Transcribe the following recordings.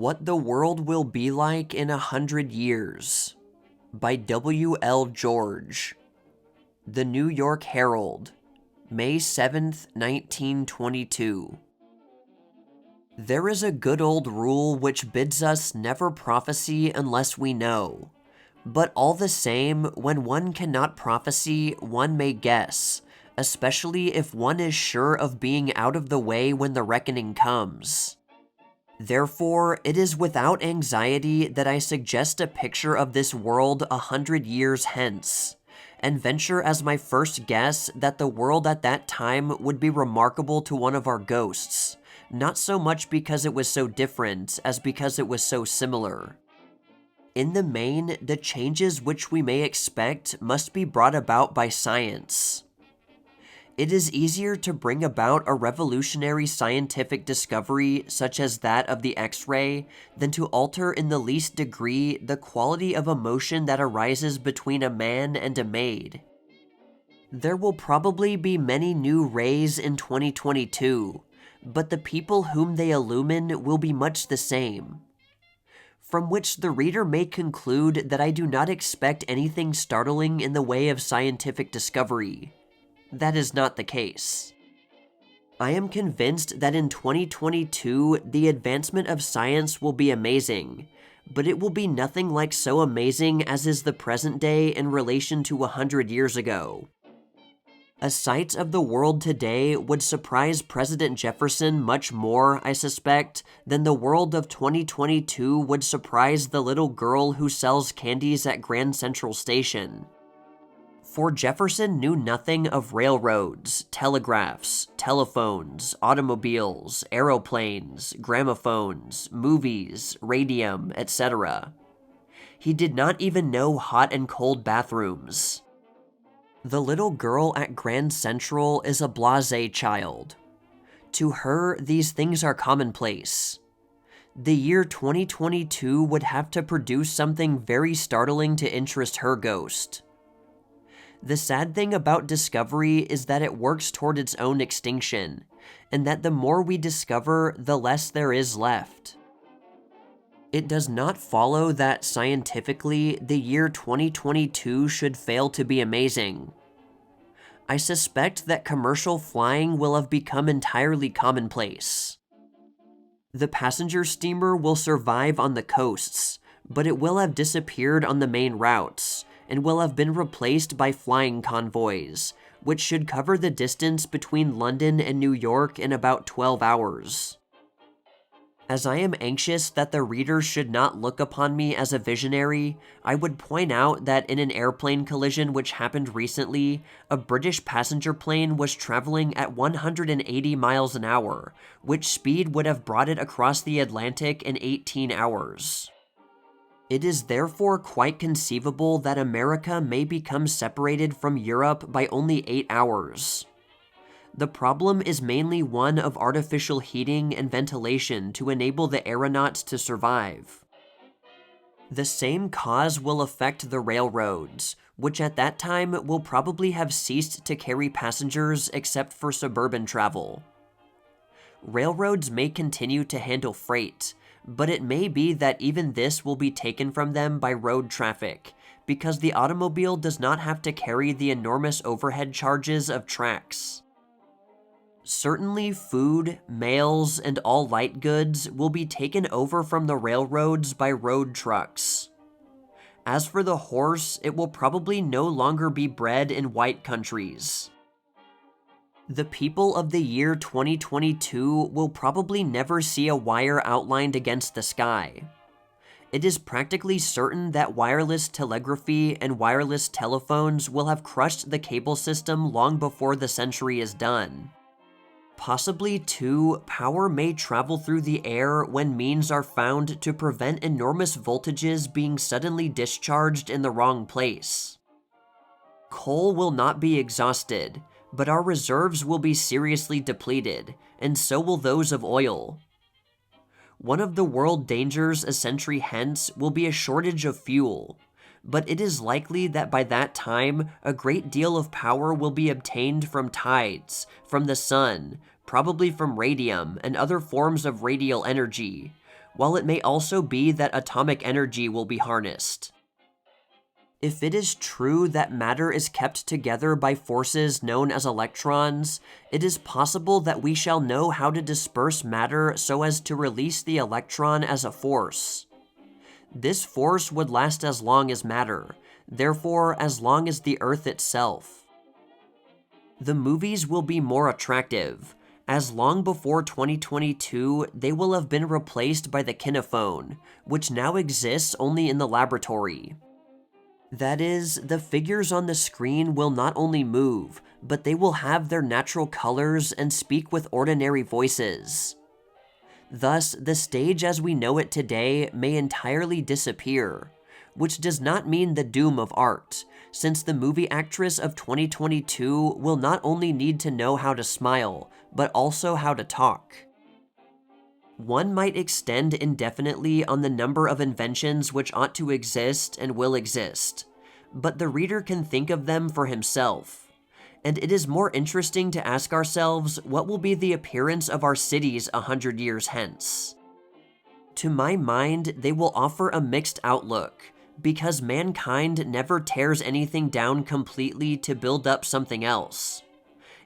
What the World Will Be Like in 100 Years by W. L. George. The New York Herald, May 7th, 1922. There is a good old rule which bids us never prophesy unless we know. But all the same, when one cannot prophesy, one may guess, especially if one is sure of being out of the way when the reckoning comes. Therefore, it is without anxiety that I suggest a picture of this world 100 years hence, and venture as my first guess that the world at that time would be remarkable to one of our ghosts, not so much because it was so different as because it was so similar. In the main, the changes which we may expect must be brought about by science. It is easier to bring about a revolutionary scientific discovery such as that of the X-ray than to alter in the least degree the quality of emotion that arises between a man and a maid. There will probably be many new rays in 2022, but the people whom they illumine will be much the same. From which the reader may conclude that I do not expect anything startling in the way of scientific discovery. That is not the case. I am convinced that in 2022, the advancement of science will be amazing, but it will be nothing like so amazing as is the present day in relation to 100 years ago. A sight of the world today would surprise President Jefferson much more, I suspect, than the world of 2022 would surprise the little girl who sells candies at Grand Central Station. For Jefferson knew nothing of railroads, telegraphs, telephones, automobiles, aeroplanes, gramophones, movies, radium, etc. He did not even know hot and cold bathrooms. The little girl at Grand Central is a blasé child. To her, these things are commonplace. The year 2022 would have to produce something very startling to interest her ghost. The sad thing about discovery is that it works toward its own extinction, and that the more we discover, the less there is left. It does not follow that, scientifically, the year 2022 should fail to be amazing. I suspect that commercial flying will have become entirely commonplace. The passenger steamer will survive on the coasts, but it will have disappeared on the main routes, and will have been replaced by flying convoys, which should cover the distance between London and New York in about 12 hours. As I am anxious that the reader should not look upon me as a visionary, I would point out that in an airplane collision which happened recently, a British passenger plane was traveling at 180 miles an hour, which speed would have brought it across the Atlantic in 18 hours. It is therefore quite conceivable that America may become separated from Europe by only 8 hours. The problem is mainly one of artificial heating and ventilation to enable the aeronauts to survive. The same cause will affect the railroads, which at that time will probably have ceased to carry passengers except for suburban travel. Railroads may continue to handle freight, but it may be that even this will be taken from them by road traffic, because the automobile does not have to carry the enormous overhead charges of tracks. Certainly food, mails, and all light goods will be taken over from the railroads by road trucks. As for the horse, it will probably no longer be bred in white countries. The people of the year 2022 will probably never see a wire outlined against the sky. It is practically certain that wireless telegraphy and wireless telephones will have crushed the cable system long before the century is done. Possibly, too, power may travel through the air when means are found to prevent enormous voltages being suddenly discharged in the wrong place. Coal will not be exhausted, but our reserves will be seriously depleted, and so will those of oil. One of the world dangers a century hence will be a shortage of fuel, but it is likely that by that time a great deal of power will be obtained from tides, from the sun, probably from radium and other forms of radial energy, while it may also be that atomic energy will be harnessed. If it is true that matter is kept together by forces known as electrons, it is possible that we shall know how to disperse matter so as to release the electron as a force. This force would last as long as matter, therefore as long as the Earth itself. The movies will be more attractive, as long before 2022 they will have been replaced by the Kinephone, which now exists only in the laboratory. That is, the figures on the screen will not only move, but they will have their natural colors and speak with ordinary voices. Thus, the stage as we know it today may entirely disappear, which does not mean the doom of art, since the movie actress of 2022 will not only need to know how to smile, but also how to talk. One might extend indefinitely on the number of inventions which ought to exist and will exist, but the reader can think of them for himself. And it is more interesting to ask ourselves what will be the appearance of our cities 100 years hence. To my mind, they will offer a mixed outlook, because mankind never tears anything down completely to build up something else.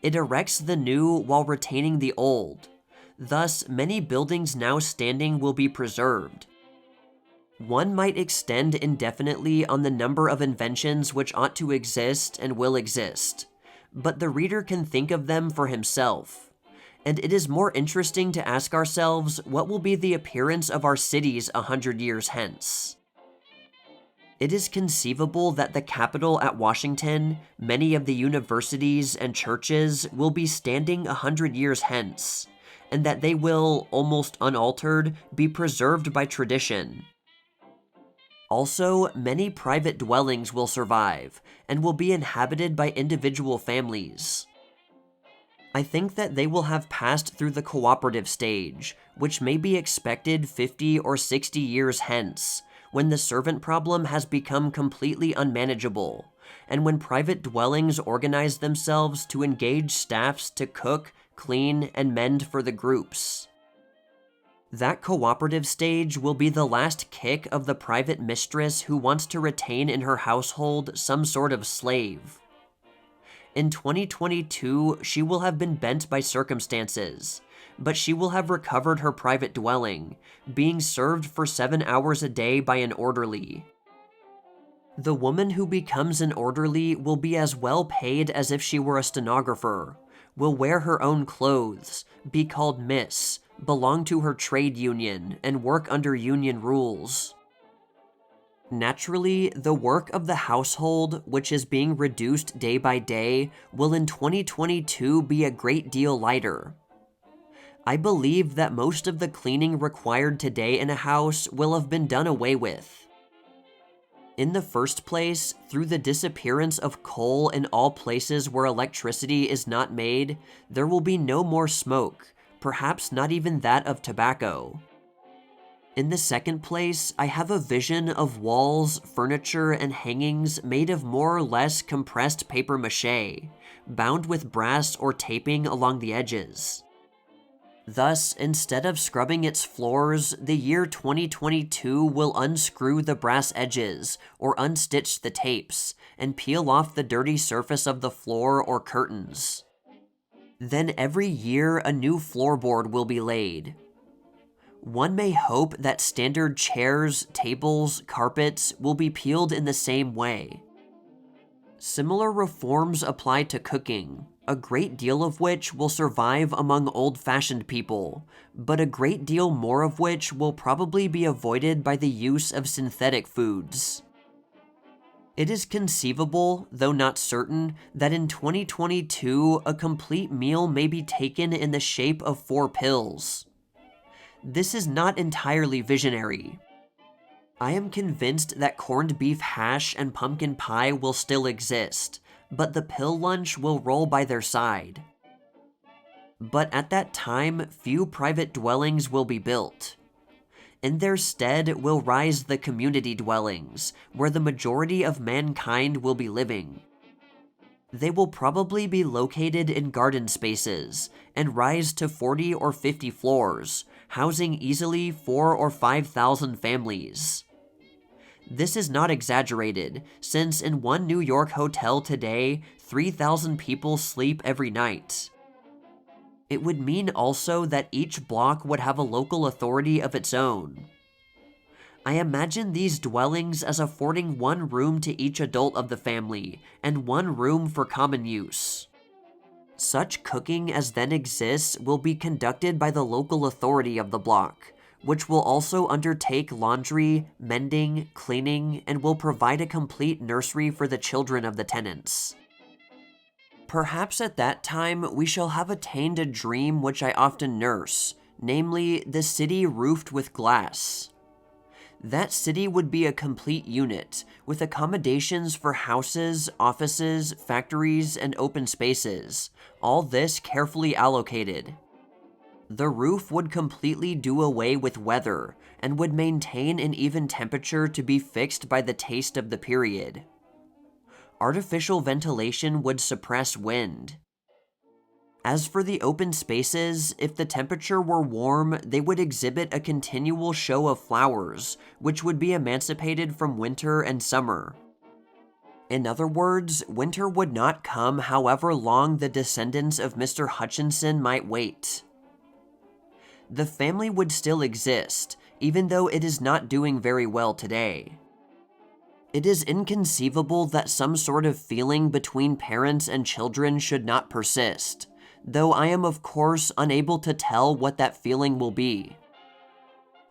It erects the new while retaining the old. Thus, many buildings now standing will be preserved. One might extend indefinitely on the number of inventions which ought to exist and will exist, but the reader can think of them for himself. And it is more interesting to ask ourselves what will be the appearance of our cities 100 years hence. It is conceivable that the Capitol at Washington, many of the universities and churches will be standing 100 years hence, and that they will, almost unaltered, be preserved by tradition. Also, many private dwellings will survive, and will be inhabited by individual families. I think that they will have passed through the cooperative stage, which may be expected 50 or 60 years hence, when the servant problem has become completely unmanageable, and when private dwellings organize themselves to engage staffs to cook, clean, and mend for the groups. That cooperative stage will be the last kick of the private mistress who wants to retain in her household some sort of slave. In 2022, she will have been bent by circumstances, but she will have recovered her private dwelling, being served for 7 hours a day by an orderly. The woman who becomes an orderly will be as well paid as if she were a stenographer, will wear her own clothes, be called Miss, belong to her trade union, and work under union rules. Naturally, the work of the household, which is being reduced day by day, will in 2022 be a great deal lighter. I believe that most of the cleaning required today in a house will have been done away with. In the first place, through the disappearance of coal in all places where electricity is not made, there will be no more smoke, perhaps not even that of tobacco. In the second place, I have a vision of walls, furniture, and hangings made of more or less compressed papier-mâché, bound with brass or taping along the edges. Thus, instead of scrubbing its floors, the year 2022 will unscrew the brass edges, or unstitch the tapes, and peel off the dirty surface of the floor or curtains. Then every year a new floorboard will be laid. One may hope that standard chairs, tables, carpets will be peeled in the same way. Similar reforms apply to cooking, a great deal of which will survive among old-fashioned people, but a great deal more of which will probably be avoided by the use of synthetic foods. It is conceivable, though not certain, that in 2022 a complete meal may be taken in the shape of 4 pills. This is not entirely visionary. I am convinced that corned beef hash and pumpkin pie will still exist, but the pill lunch will roll by their side. But at that time, few private dwellings will be built. In their stead will rise the community dwellings, where the majority of mankind will be living. They will probably be located in garden spaces, and rise to 40 or 50 floors, housing easily 4,000 or 5,000 families. This is not exaggerated, since in one New York hotel today, 3,000 people sleep every night. It would mean also that each block would have a local authority of its own. I imagine these dwellings as affording one room to each adult of the family, and one room for common use. Such cooking as then exists will be conducted by the local authority of the block, which will also undertake laundry, mending, cleaning, and will provide a complete nursery for the children of the tenants. Perhaps at that time we shall have attained a dream which I often nurse, namely the city roofed with glass. That city would be a complete unit, with accommodations for houses, offices, factories, and open spaces, all this carefully allocated. The roof would completely do away with weather, and would maintain an even temperature to be fixed by the taste of the period. Artificial ventilation would suppress wind. As for the open spaces, if the temperature were warm, they would exhibit a continual show of flowers, which would be emancipated from winter and summer. In other words, winter would not come however long the descendants of Mr. Hutchinson might wait. The family would still exist, even though it is not doing very well today. It is inconceivable that some sort of feeling between parents and children should not persist, though I am of course unable to tell what that feeling will be.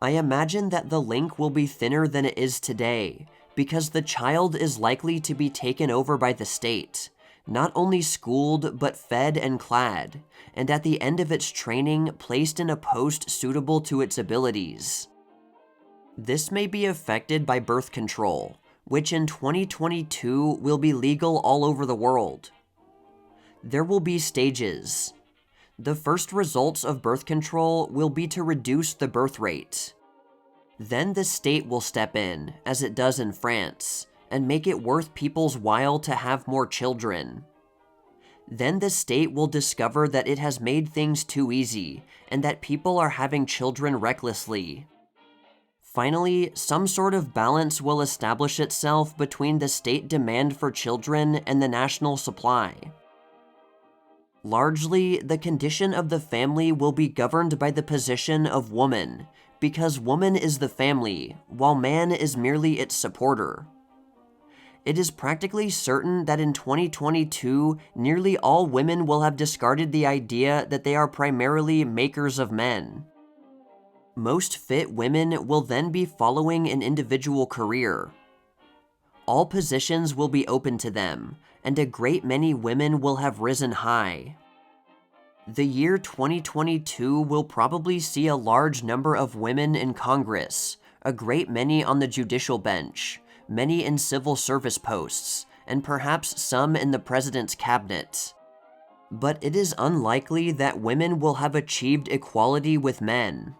I imagine that the link will be thinner than it is today, because the child is likely to be taken over by the state, not only schooled but fed and clad, and at the end of its training placed in a post suitable to its abilities. This may be affected by birth control, which in 2022 will be legal all over the world. There will be stages. The first results of birth control will be to reduce the birth rate. Then the state will step in, as it does in France, and make it worth people's while to have more children. Then the state will discover that it has made things too easy, and that people are having children recklessly. Finally, some sort of balance will establish itself between the state demand for children and the national supply. Largely, the condition of the family will be governed by the position of woman, because woman is the family, while man is merely its supporter. It is practically certain that in 2022, nearly all women will have discarded the idea that they are primarily makers of men. Most fit women will then be following an individual career. All positions will be open to them, and a great many women will have risen high. The year 2022 will probably see a large number of women in Congress, a great many on the judicial bench, many in civil service posts, and perhaps some in the president's cabinet. But it is unlikely that women will have achieved equality with men.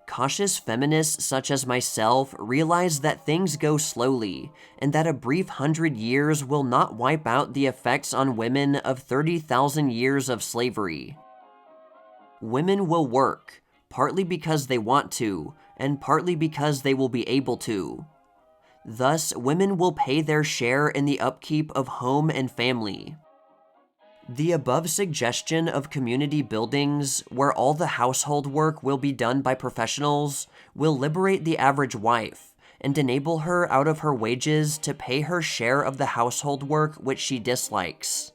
Cautious feminists such as myself realize that things go slowly, and that a brief 100 years will not wipe out the effects on women of 30,000 years of slavery. Women will work, partly because they want to, and partly because they will be able to. Thus, women will pay their share in the upkeep of home and family. The above suggestion of community buildings, where all the household work will be done by professionals, will liberate the average wife, and enable her out of her wages to pay her share of the household work which she dislikes.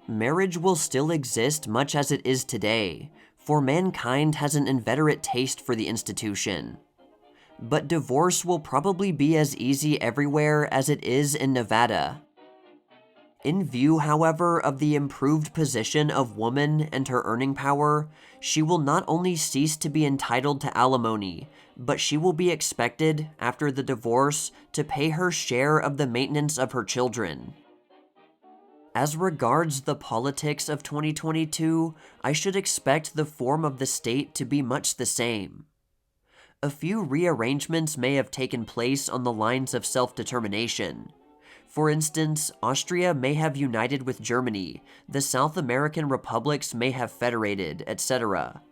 Marriage will still exist much as it is today, for mankind has an inveterate taste for the institution. But divorce will probably be as easy everywhere as it is in Nevada. In view, however, of the improved position of woman and her earning power, she will not only cease to be entitled to alimony, but she will be expected, after the divorce, to pay her share of the maintenance of her children. As regards the politics of 2022, I should expect the form of the state to be much the same. A few rearrangements may have taken place on the lines of self-determination. For instance, Austria may have united with Germany, the South American republics may have federated, etc.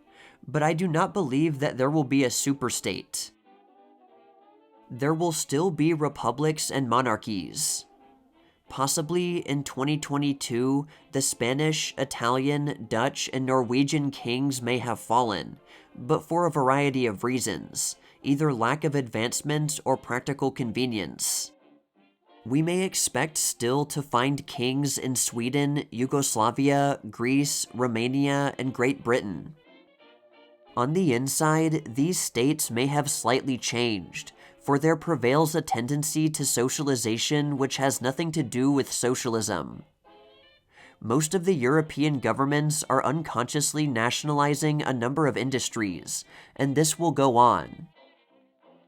but I do not believe that there will be a superstate. There will still be republics and monarchies. Possibly in 2022, the Spanish, Italian, Dutch, and Norwegian kings may have fallen, but for a variety of reasons, either lack of advancement or practical convenience. We may expect still to find kings in Sweden, Yugoslavia, Greece, Romania, and Great Britain. On the inside, these states may have slightly changed, for there prevails a tendency to socialization which has nothing to do with socialism. Most of the European governments are unconsciously nationalizing a number of industries, and this will go on.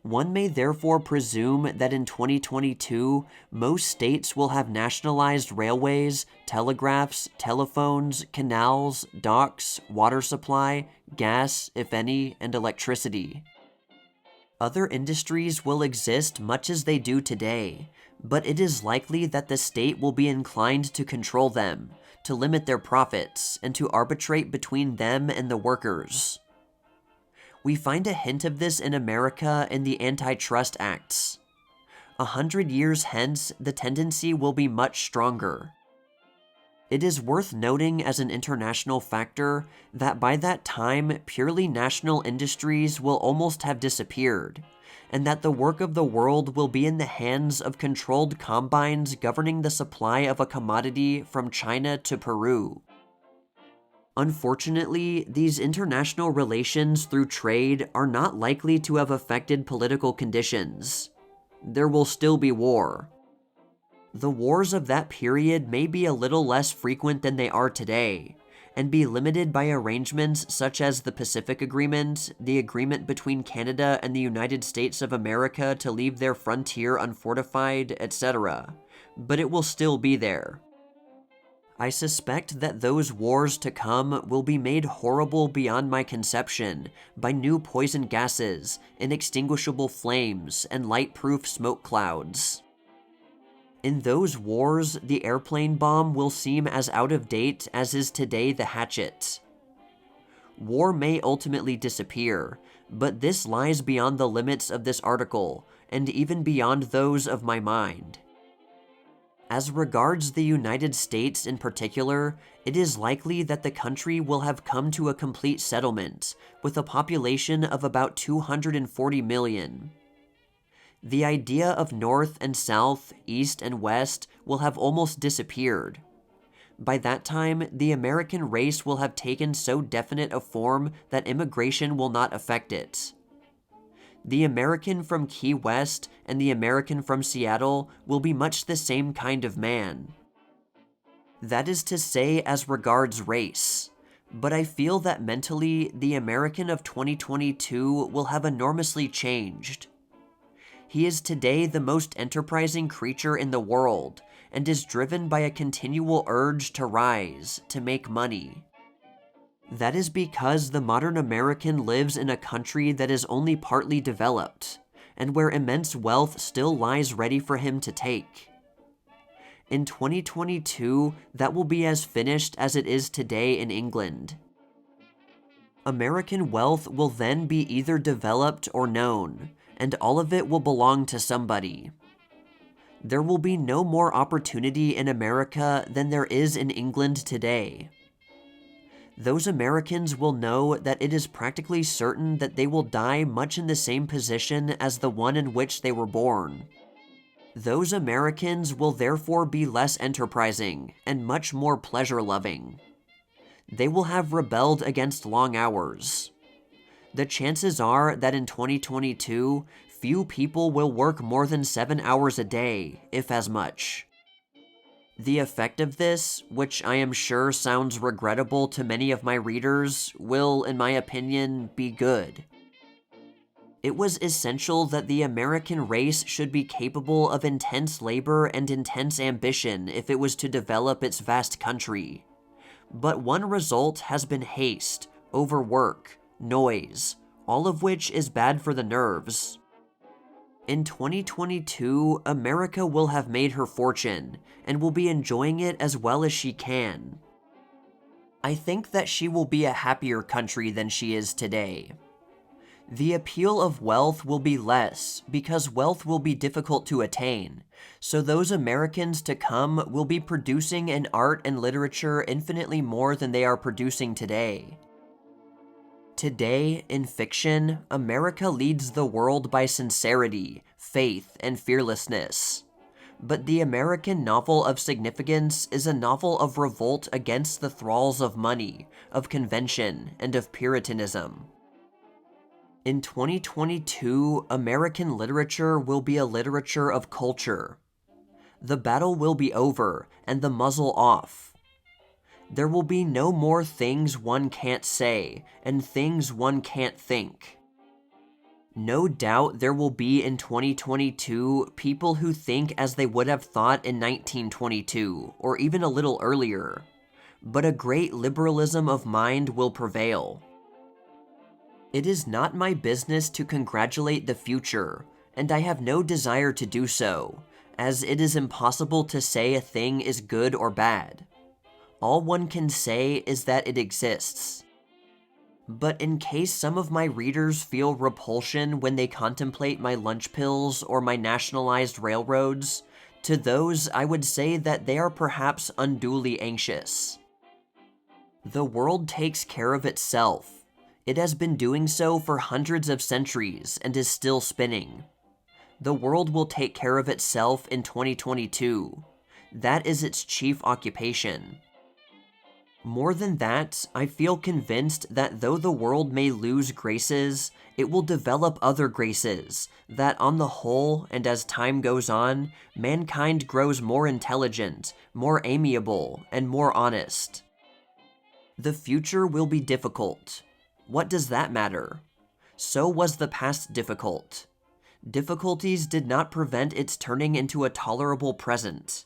One may therefore presume that in 2022, most states will have nationalized railways, telegraphs, telephones, canals, docks, water supply, gas, if any, and electricity. Other industries will exist much as they do today, but it is likely that the state will be inclined to control them, to limit their profits, and to arbitrate between them and the workers. We find a hint of this in America in the Antitrust Acts. 100 years hence, the tendency will be much stronger. It is worth noting as an international factor that by that time, purely national industries will almost have disappeared, and that the work of the world will be in the hands of controlled combines governing the supply of a commodity from China to Peru. Unfortunately, these international relations through trade are not likely to have affected political conditions. There will still be war. The wars of that period may be a little less frequent than they are today, and be limited by arrangements such as the Pacific Agreement, the agreement between Canada and the United States of America to leave their frontier unfortified, etc., but it will still be there. I suspect that those wars to come will be made horrible beyond my conception by new poison gases, inextinguishable flames, and light-proof smoke clouds. In those wars, the airplane bomb will seem as out of date as is today the hatchet. War may ultimately disappear, but this lies beyond the limits of this article, and even beyond those of my mind. As regards the United States in particular, it is likely that the country will have come to a complete settlement, with a population of about 240 million. The idea of North and South, East and West will have almost disappeared. By that time, the American race will have taken so definite a form that immigration will not affect it. The American from Key West and the American from Seattle will be much the same kind of man. That is to say as regards race, but I feel that mentally, the American of 2022 will have enormously changed. He is today the most enterprising creature in the world, and is driven by a continual urge to rise, to make money. That is because the modern American lives in a country that is only partly developed, and where immense wealth still lies ready for him to take. In 2022, that will be as finished as it is today in England. American wealth will then be either developed or known, and all of it will belong to somebody. There will be no more opportunity in America than there is in England today. Those Americans will know that it is practically certain that they will die much in the same position as the one in which they were born. Those Americans will therefore be less enterprising and much more pleasure-loving. They will have rebelled against long hours. The chances are that in 2022, few people will work more than 7 hours a day, if as much. The effect of this, which I am sure sounds regrettable to many of my readers, will, in my opinion, be good. It was essential that the American race should be capable of intense labor and intense ambition if it was to develop its vast country. But one result has been haste, overwork, noise, all of which is bad for the nerves. In 2022, America will have made her fortune, and will be enjoying it as well as she can. I think that she will be a happier country than she is today. The appeal of wealth will be less because wealth will be difficult to attain, so those Americans to come will be producing in art and literature infinitely more than they are producing today. Today, in fiction, America leads the world by sincerity, faith, and fearlessness. But the American novel of significance is a novel of revolt against the thralls of money, of convention, and of Puritanism. In 2022, American literature will be a literature of culture. The battle will be over, and the muzzle off. There will be no more things one can't say, and things one can't think. No doubt there will be in 2022 people who think as they would have thought in 1922, or even a little earlier, but a great liberalism of mind will prevail. It is not my business to congratulate the future, and I have no desire to do so, as it is impossible to say a thing is good or bad. All one can say is that it exists. But in case some of my readers feel repulsion when they contemplate my lunch pills or my nationalized railroads, to those I would say that they are perhaps unduly anxious. The world takes care of itself. It has been doing so for hundreds of centuries and is still spinning. The world will take care of itself in 2022. That is its chief occupation. More than that, I feel convinced that though the world may lose graces, it will develop other graces, that on the whole, and as time goes on, mankind grows more intelligent, more amiable, and more honest. The future will be difficult. What does that matter? So was the past difficult. Difficulties did not prevent its turning into a tolerable present.